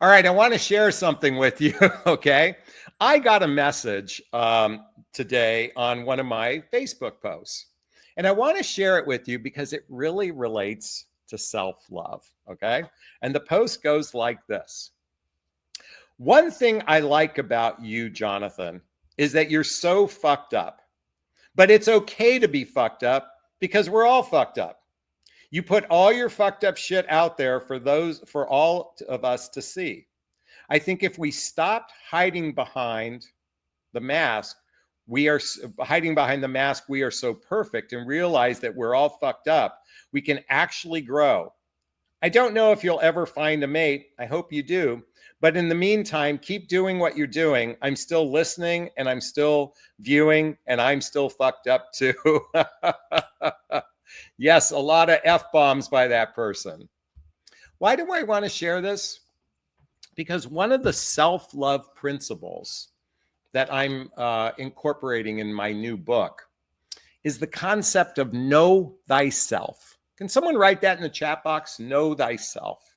All right, I want to share something with you, okay? I got a message today on one of my Facebook posts, and I want to share it with you because it really relates to self-love, okay? And the post goes like this. One thing I like about you, Jonathan, is that you're so fucked up, but it's okay to be fucked up because we're all fucked up. You put all your fucked up shit out there for all of us to see. I think if we stopped hiding behind the mask, we are hiding behind the mask, we are so perfect, and realize that we're all fucked up, we can actually grow. I don't know if you'll ever find a mate. I hope you do. But in the meantime, keep doing what you're doing. I'm still listening and I'm still viewing and I'm still fucked up too. Yes, a lot of F-bombs by that person. Why do I want to share this? Because one of the self-love principles that I'm incorporating in my new book is the concept of know thyself. Can someone write that in the chat box? Know thyself.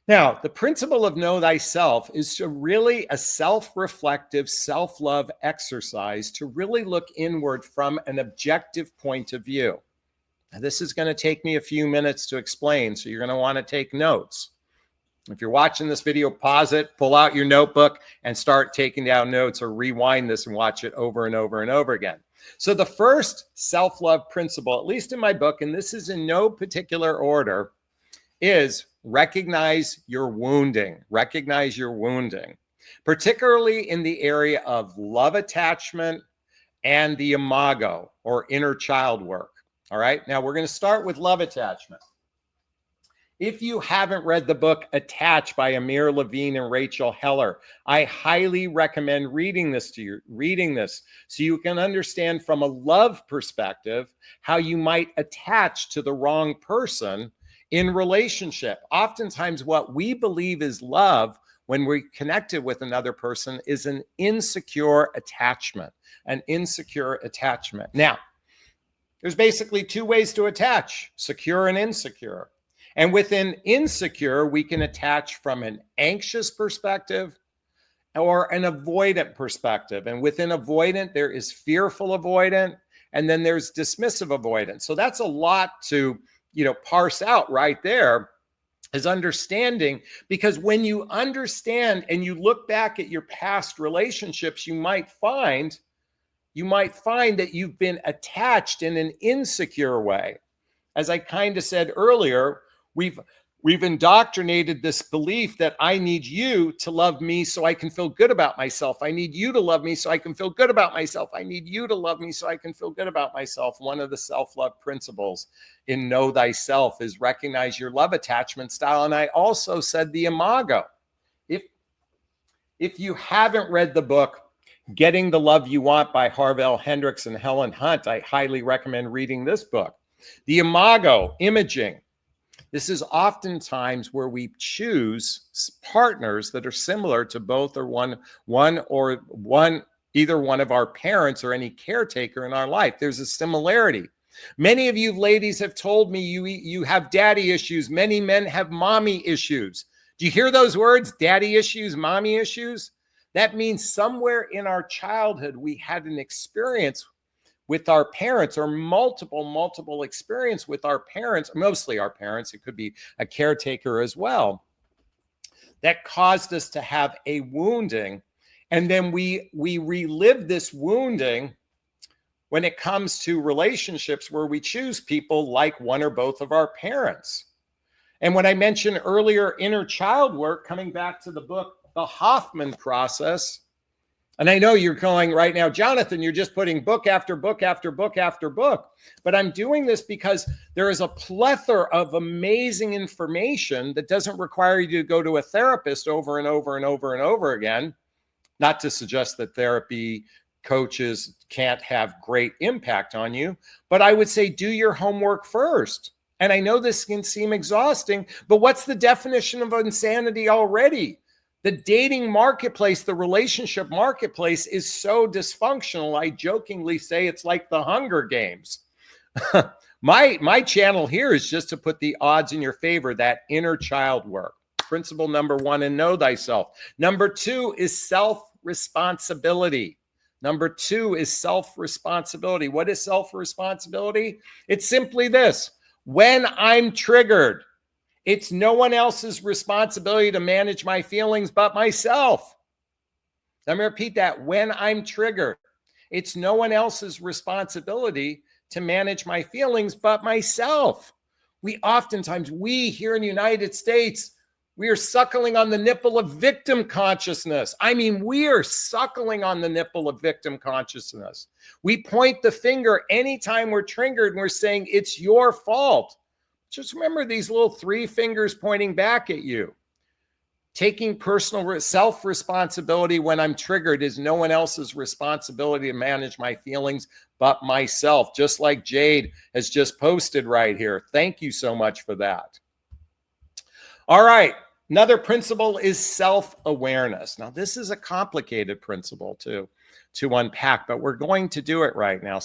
Now, the principle of know thyself is to really a self-reflective, self-love exercise to really look inward from an objective point of view. Now, this is going to take me a few minutes to explain, so you're going to want to take notes. If you're watching this video, pause it, pull out your notebook, and start taking down notes, or rewind this and watch it over and over and over again. So the first self-love principle, at least in my book, and this is in no particular order, is recognize your wounding. Recognize your wounding, particularly in the area of love attachment and the imago, or inner child work. All right, now we're going to start with love attachment. If you haven't read the book Attached by Amir Levine and Rachel Heller, I highly recommend reading this so you can understand from a love perspective how you might attach to the wrong person in relationship. Oftentimes what we believe is love when we're connected with another person is an insecure attachment, Now, there's basically two ways to attach, secure and insecure. And within insecure, we can attach from an anxious perspective or an avoidant perspective. And within avoidant, there is fearful avoidant, and then there's dismissive avoidant. So that's a lot to, parse out right there, is understanding, because when you understand and you look back at your past relationships, you might find that you've been attached in an insecure way. As I kind of said earlier, we've indoctrinated this belief that I need you to love me so I can feel good about myself. I need you to love me so I can feel good about myself. I need you to love me so I can feel good about myself. One of the self-love principles in Know Thyself is recognize your love attachment style. And I also said the imago. If you haven't read the book Getting the Love You Want by Harvell Hendrix and Helen Hunt, I highly recommend reading this book. The imago, imaging. This is oftentimes where we choose partners that are similar to both or either one of our parents or any caretaker in our life. There's a similarity. Many of you ladies have told me you have daddy issues. Many men have mommy issues. Do you hear those words? Daddy issues, mommy issues? That means somewhere in our childhood, we had an experience with our parents, or multiple experience with our parents, mostly our parents. It could be a caretaker as well, that caused us to have a wounding. And then we relive this wounding when it comes to relationships where we choose people like one or both of our parents. And when I mentioned earlier inner child work, coming back to the book, The Hoffman Process, and I know you're going right now, Jonathan, you're just putting book after book after book after book. But I'm doing this because there is a plethora of amazing information that doesn't require you to go to a therapist over and over and over and over again. Not to suggest that therapy coaches can't have great impact on you, but I would say do your homework first. And I know this can seem exhausting, but what's the definition of insanity already? The dating marketplace, the relationship marketplace is so dysfunctional. I jokingly say it's like the Hunger Games. My channel here is just to put the odds in your favor, that inner child work. principle number 1 in know thyself. Number 2 is self-responsibility. Number 2 is self-responsibility. What is self-responsibility? It's simply this. When I'm triggered, it's no one else's responsibility to manage my feelings but myself. Let me repeat that. When I'm triggered, it's no one else's responsibility to manage my feelings but myself. We here in the United States, we are suckling on the nipple of victim consciousness. I mean, we are suckling on the nipple of victim consciousness. We point the finger anytime we're triggered and we're saying it's your fault. Just remember these little 3 fingers pointing back at you. Taking personal self-responsibility when I'm triggered is no one else's responsibility to manage my feelings but myself, just like Jade has just posted right here. Thank you so much for that. All right, another principle is self-awareness. Now, this is a complicated principle to unpack, but we're going to do it right now.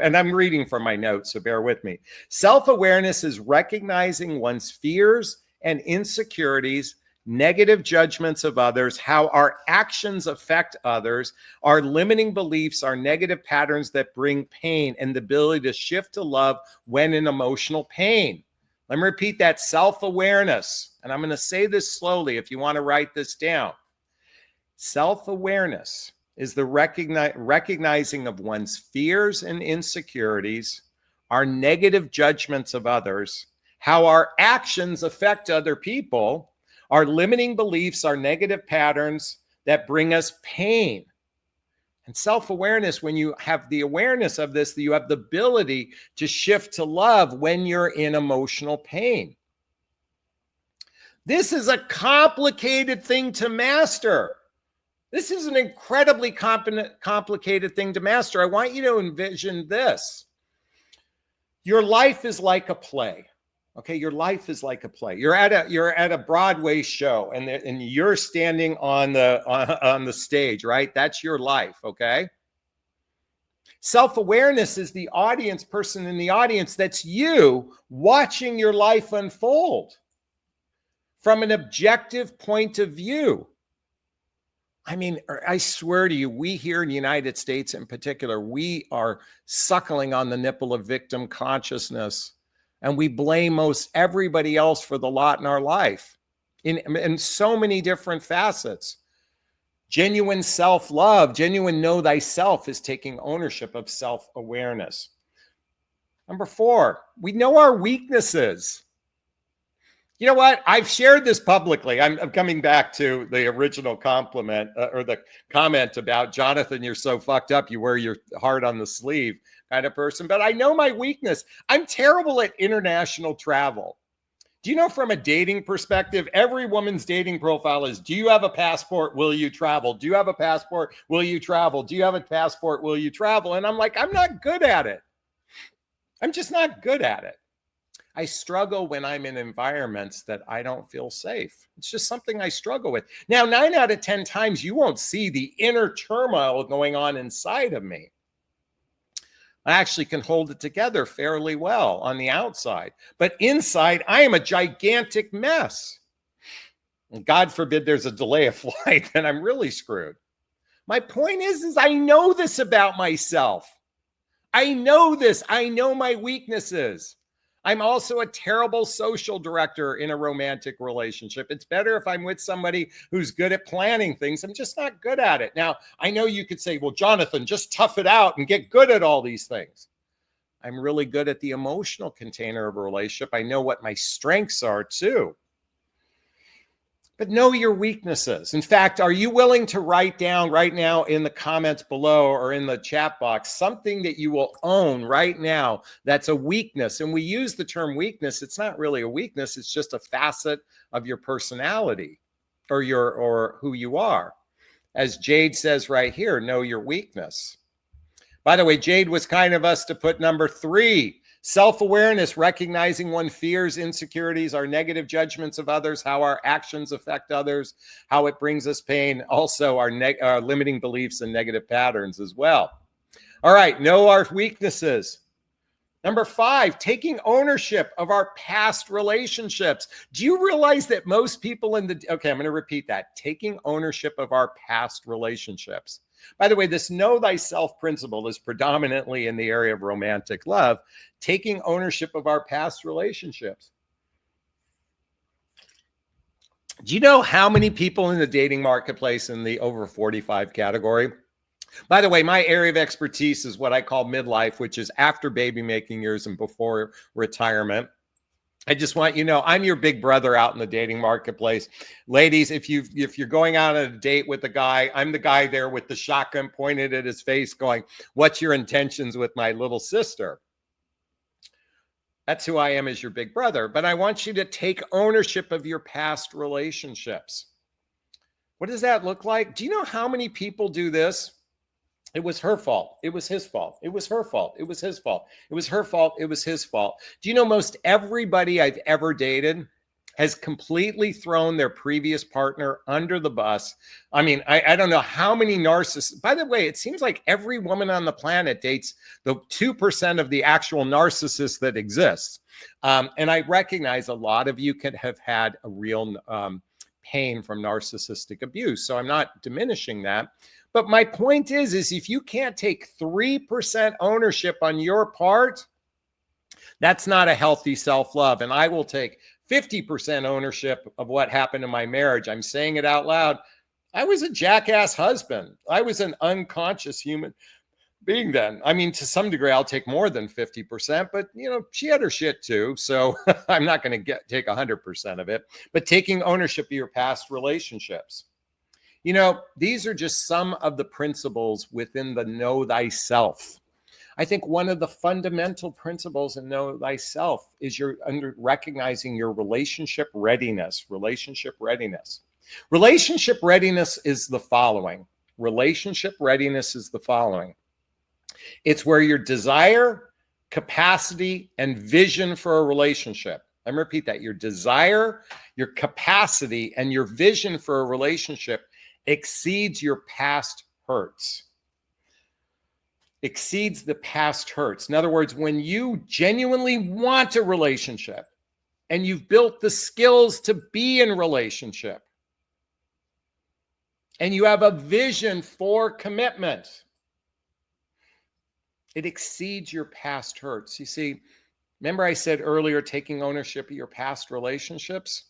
And I'm reading from my notes, so bear with me. Self-awareness is recognizing one's fears and insecurities, negative judgments of others, how our actions affect others, our limiting beliefs, our negative patterns that bring pain, and the ability to shift to love when in emotional pain. Let me repeat that. Self-awareness. And I'm going to say this slowly if you want to write this down. Self-awareness is the recognizing of one's fears and insecurities, our negative judgments of others, how our actions affect other people, our limiting beliefs, our negative patterns that bring us pain. And self-awareness, when you have the awareness of this, you have the ability to shift to love when you're in emotional pain. This is a complicated thing to master. This is an incredibly complicated thing to master. I want you to envision this. Your life is like a play. Okay, your life is like a play. You're at a Broadway show, and you're standing on the stage, right? That's your life. Okay. Self-awareness is the person in the audience. That's you watching your life unfold from an objective point of view. I mean, I swear to you, we here in the United States in particular, we are suckling on the nipple of victim consciousness. And we blame most everybody else for the lot in our life in so many different facets. Genuine self-love, genuine know thyself is taking ownership of self-awareness. Number 4, we know our weaknesses. You know what? I've shared this publicly. I'm coming back to the original compliment or the comment about Jonathan, you're so fucked up, you wear your heart on the sleeve kind of person. But I know my weakness. I'm terrible at international travel. Do you know, from a dating perspective, every woman's dating profile is, do you have a passport? Will you travel? Do you have a passport? Will you travel? Do you have a passport? Will you travel? And I'm like, I'm not good at it. I'm just not good at it. I struggle when I'm in environments that I don't feel safe. It's just something I struggle with. Now, 9 out of 10 times, you won't see the inner turmoil going on inside of me. I actually can hold it together fairly well on the outside. But inside, I am a gigantic mess. And God forbid there's a delay of flight, and I'm really screwed. My point is I know this about myself. I know this. I know my weaknesses. I'm also a terrible social director in a romantic relationship. It's better if I'm with somebody who's good at planning things. I'm just not good at it. Now, I know you could say, well, Jonathan, just tough it out and get good at all these things. I'm really good at the emotional container of a relationship. I know what my strengths are too. But know your weaknesses. In fact, are you willing to write down right now in the comments below or in the chat box something that you will own right now that's a weakness? And we use the term weakness. It's not really a weakness. It's just a facet of your personality or who you are. As Jade says right here, know your weakness. By the way, Jade was kind of us to put number 3. Self-awareness, recognizing one's fears, insecurities, our negative judgments of others, how our actions affect others, how it brings us pain, also our limiting beliefs and negative patterns as well. All right, know our weaknesses. Number 5, taking ownership of our past relationships. Do you realize that most people okay, I'm going to repeat that. Taking ownership of our past relationships. By the way, this know thyself principle is predominantly in the area of romantic love, taking ownership of our past relationships. Do you know how many people in the dating marketplace in the over 45 category? By the way, my area of expertise is what I call midlife, which is after baby making years and before retirement. I just want you to know I'm your big brother out in the dating marketplace. Ladies, if you're going out on a date with a guy, I'm the guy there with the shotgun pointed at his face going, "What's your intentions with my little sister?" That's who I am as your big brother. But I want you to take ownership of your past relationships. What does that look like? Do you know how many people do this? It was her fault. It was his fault. It was her fault. It was his fault. It was her fault. It was his fault. Do you know most everybody I've ever dated has completely thrown their previous partner under the bus? I mean, I don't know how many narcissists. By the way, it seems like every woman on the planet dates the 2% of the actual narcissists that exist. And I recognize a lot of you can have had a real pain from narcissistic abuse. So I'm not diminishing that. But my point is if you can't take 3% ownership on your part, that's not a healthy self-love. And I will take 50% ownership of what happened in my marriage. I'm saying it out loud. I was a jackass husband. I was an unconscious human being then. I mean, to some degree, I'll take more than 50%, but she had her shit too. So I'm not going to take 100% of it, but taking ownership of your past relationships. These are just some of the principles within the know thyself. I think one of the fundamental principles in know thyself is recognizing your relationship readiness. Relationship readiness. Relationship readiness is the following. Relationship readiness is the following. It's where your desire, capacity, and vision for a relationship. Let me repeat that. Your desire, your capacity, and your vision for a relationship exceeds your past hurts. Exceeds the past hurts. In other words, when you genuinely want a relationship and you've built the skills to be in relationship and you have a vision for commitment, it exceeds your past hurts. You see, remember I said earlier, taking ownership of your past relationships?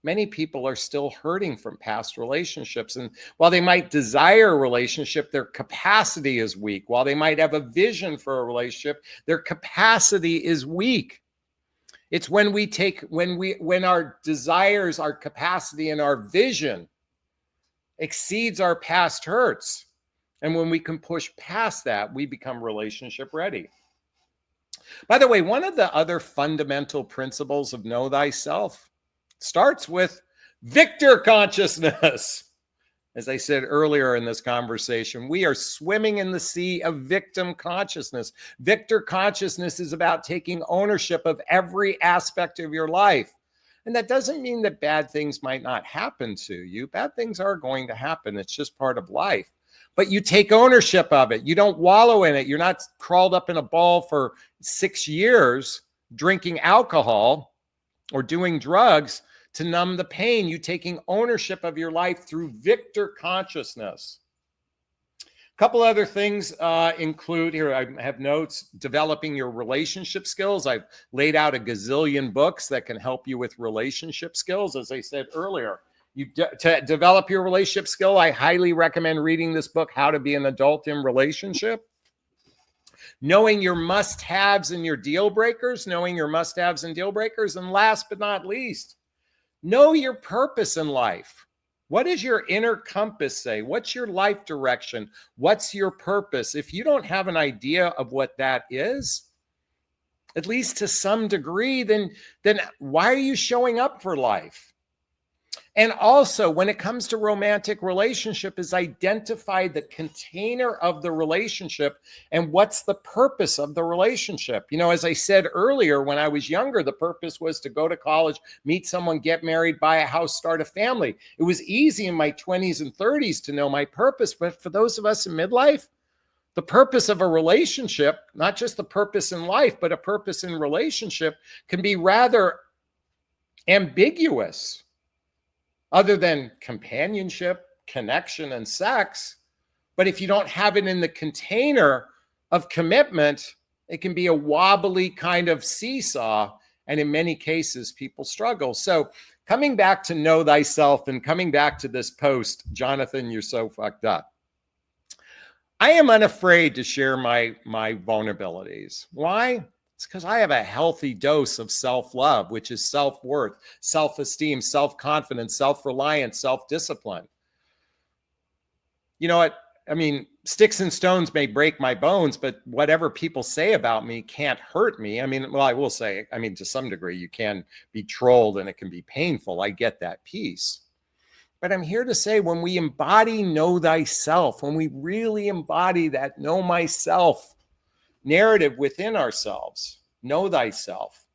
Many people are still hurting from past relationships. And while they might desire a relationship, their capacity is weak. While they might have a vision for a relationship, their capacity is weak. It's when our desires, our capacity, and our vision exceeds our past hurts. And when we can push past that, we become relationship ready. By the way, one of the other fundamental principles of know thyself starts with victor consciousness. As I said earlier in this conversation, we are swimming in the sea of victim consciousness. Victor consciousness is about taking ownership of every aspect of your life. And that doesn't mean that bad things might not happen to you. Bad things are going to happen. It's just part of life. But you take ownership of it. You don't wallow in it. You're not crawled up in a ball for 6 years drinking alcohol or doing drugs to numb the pain. You taking ownership of your life through victor consciousness. A couple other things include, here I have notes, developing your relationship skills. I've laid out a gazillion books that can help you with relationship skills. As I said earlier, to develop your relationship skill, I highly recommend reading this book, How to Be an Adult in Relationship. Knowing your must-haves and your deal breakers, knowing your must-haves and deal breakers. And last but not least, know your purpose in life. What does your inner compass say? What's your life direction? What's your purpose? If you don't have an idea of what that is, at least to some degree, then why are you showing up for life? And also, when it comes to romantic relationship, is identify the container of the relationship and what's the purpose of the relationship. As I said earlier, when I was younger, the purpose was to go to college, meet someone, get married, buy a house, start a family. It was easy in my 20s and 30s to know my purpose. But for those of us in midlife, The purpose of a relationship, not just the purpose in life, but a purpose in relationship, can be rather ambiguous. Other than companionship, connection, and sex. But if you don't have it in the container of commitment, it can be a wobbly kind of seesaw. And in many cases, people struggle. So coming back to know thyself and coming back to this post, Jonathan, you're so fucked up. I am unafraid to share my vulnerabilities. Why? It's because I have a healthy dose of self-love, which is self-worth, self-esteem, self-confidence, self-reliance, self-discipline. You know what? I mean, sticks and stones may break my bones, but whatever people say about me can't hurt me. I mean, well, I will say, I mean, to some degree, you can be trolled and it can be painful. I get that piece. But I'm here to say, when we embody know thyself, when we really embody that know myself narrative within ourselves, know thyself,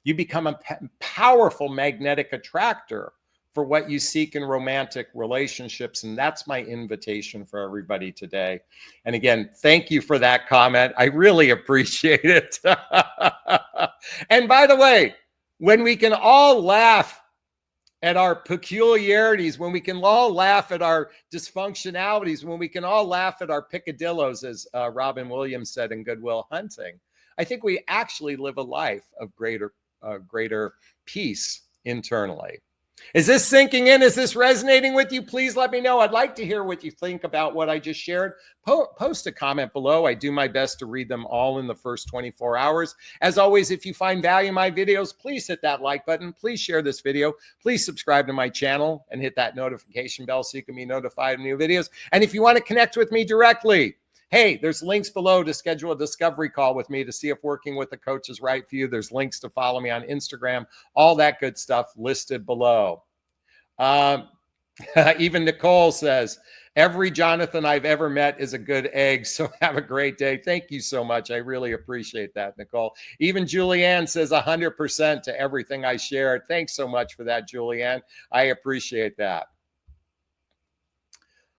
you become a powerful magnetic attractor for what you seek in romantic relationships. And that's my invitation for everybody today. And again, thank you for that comment. I really appreciate it. And by the way, when we can all laugh at our peculiarities, when we can all laugh at our dysfunctionalities, when we can all laugh at our picadillos, as Robin Williams said in Good Will Hunting, I think we actually live a life of greater peace internally. Is this sinking in? Is this resonating with you? Please let me know. I'd like to hear what you think about what I just shared. Post a comment below. I do my best to read them all in the first 24 hours. As always, if you find value in my videos, please hit that like button. Please share this video. Please subscribe to my channel and hit that notification bell so you can be notified of new videos. And if you want to connect with me directly, hey, there's links below to schedule a discovery call with me to see if working with a coach is right for you. There's links to follow me on Instagram, all that good stuff listed below. Even Nicole says, every Jonathan I've ever met is a good egg. So have a great day. Thank you so much. I really appreciate that, Nicole. Even Julianne says 100% to everything I shared. Thanks so much for that, Julianne. I appreciate that.